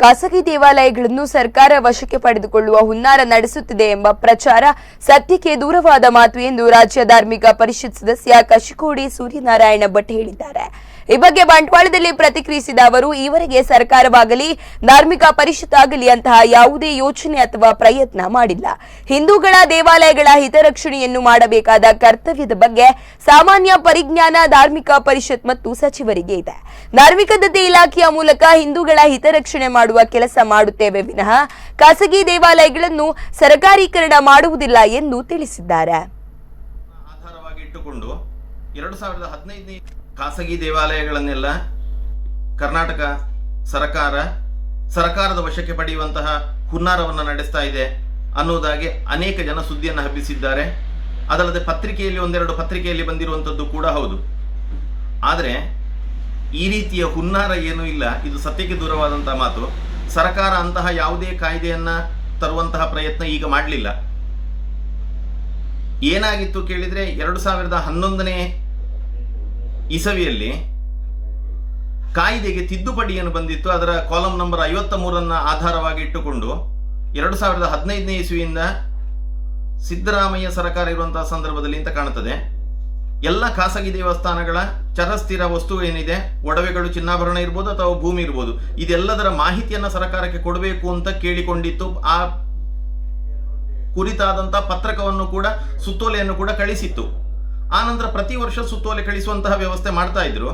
ಖಾಸಗಿ ದೇವಾಲಯಗಳನ್ನು ಸರ್ಕಾರ ವಶಕ್ಕೆ ಪಡೆದುಕೊಳ್ಳುವ ಹುನ್ನಾರ ನಡೆಸುತ್ತಿದೆ ಎಂಬ ಪ್ರಚಾರ ಸತ್ಯಕ್ಕೆ ದೂರವಾದ ಮಾತು ಎಂದು ರಾಜ್ಯ ಧಾರ್ಮಿಕ ಪರಿಷತ್ ಸದಸ್ಯ ಕಶಿಕೋಡಿ ಸೂರ್ಯನಾರಾಯಣ ಭಟ್ ಹೇಳಿದ್ದಾರೆ. ಈ ಬಗ್ಗೆ ಬಂಟ್ವಾಳದಲ್ಲಿ ಪ್ರತಿಕ್ರಿಯಿಸಿದ ಅವರು, ಈವರೆಗೆ ಸರ್ಕಾರವಾಗಲಿ ಧಾರ್ಮಿಕ ಪರಿಷತ್ ಆಗಲಿ ಅಂತಹ ಯಾವುದೇ ಯೋಚನೆ ಅಥವಾ ಪ್ರಯತ್ನ ಮಾಡಿಲ್ಲ. ಹಿಂದೂಗಳ ದೇವಾಲಯಗಳ ಹಿತರಕ್ಷಣೆಯನ್ನು ಮಾಡಬೇಕಾದ ಕರ್ತವ್ಯದ ಬಗ್ಗೆ ಸಾಮಾನ್ಯ ಪರಿಜ್ಞಾನ ಧಾರ್ಮಿಕ ಪರಿಷತ್ ಮತ್ತು ಸಚಿವರಿಗೆ ಇದೆ. ಧಾರ್ಮಿಕ ದತ್ತಿ ಇಲಾಖೆಯ ಮೂಲಕ ಹಿಂದೂಗಳ ಹಿತರಕ್ಷಣೆ ಮಾಡುವ ಕೆಲಸ ಮಾಡುತ್ತೇವೆ ವಿನಃ ಖಾಸಗಿ ದೇವಾಲಯಗಳನ್ನು ಸರ್ಕಾರೀಕರಣ ಮಾಡುವುದಿಲ್ಲ ಎಂದು ತಿಳಿಸಿದ್ದಾರೆ. ಆಧಾರವಾಗಿ ಇಟ್ಟುಕೊಂಡು 2015 ಖಾಸಗಿ ದೇವಾಲಯಗಳನ್ನೆಲ್ಲ ಕರ್ನಾಟಕ ಸರ್ಕಾರದ ವಶಕ್ಕೆ ಪಡೆಯುವಂತಹ ಹುನ್ನಾರವನ್ನು ನಡೆಸ್ತಾ ಇದೆ ಅನ್ನೋದಾಗಿ ಅನೇಕ ಜನ ಸುದ್ದಿಯನ್ನು ಹಬ್ಬಿಸಿದ್ದಾರೆ. ಅದಲ್ಲದೆ ಪತ್ರಿಕೆಯಲ್ಲಿ ಒಂದೆರಡು ಪತ್ರಿಕೆಯಲ್ಲಿ ಬಂದಿರುವಂಥದ್ದು ಕೂಡ ಹೌದು. ಆದರೆ ಈ ರೀತಿಯ ಹುನ್ನಾರ ಏನೂ ಇಲ್ಲ. ಇದು ಸತ್ಯಕ್ಕೆ ದೂರವಾದಂತಹ ಮಾತು. ಸರ್ಕಾರ ಅಂತಹ ಯಾವುದೇ ಕಾಯ್ದೆಯನ್ನ ತರುವಂತಹ ಪ್ರಯತ್ನ ಈಗ ಮಾಡಲಿಲ್ಲ. ಏನಾಗಿತ್ತು ಕೇಳಿದ್ರೆ 2011ನೇ ಇಸವಿಯಲ್ಲಿ ಕಾಯ್ದೆಗೆ ತಿದ್ದುಪಡಿಯನ್ನು ಬಂದಿತ್ತು. ಅದರ ಕಾಲಂ ನಂಬರ್ 53 ಆಧಾರವಾಗಿ ಇಟ್ಟುಕೊಂಡು 2015ನೇ ಇಸವಿಯಿಂದ ಸಿದ್ದರಾಮಯ್ಯ ಸರ್ಕಾರ ಇರುವಂತಹ ಸಂದರ್ಭದಲ್ಲಿ ಅಂತ ಕಾಣುತ್ತದೆ, ಎಲ್ಲ ಖಾಸಗಿ ದೇವಸ್ಥಾನಗಳ ಚರಸ್ಥಿರ ವಸ್ತು ಏನಿದೆ, ಒಡವೆಗಳು, ಚಿನ್ನಾಭರಣ ಇರ್ಬೋದು ಅಥವಾ ಭೂಮಿ ಇರ್ಬೋದು, ಇದೆಲ್ಲದರ ಮಾಹಿತಿಯನ್ನ ಸರ್ಕಾರಕ್ಕೆ ಕೊಡಬೇಕು ಅಂತ ಕೇಳಿಕೊಂಡಿತ್ತು. ಆ ಕುರಿತಾದಂತಹ ಪತ್ರಕವನ್ನು ಕೂಡ, ಸುತ್ತೋಲೆಯನ್ನು ಕೂಡ ಕಳಿಸಿತ್ತು. ಆನಂತರ ಪ್ರತಿ ವರ್ಷ ಸುತ್ತೋಲೆ ಕಳಿಸುವಂತಹ ವ್ಯವಸ್ಥೆ ಮಾಡ್ತಾ ಇದ್ರು.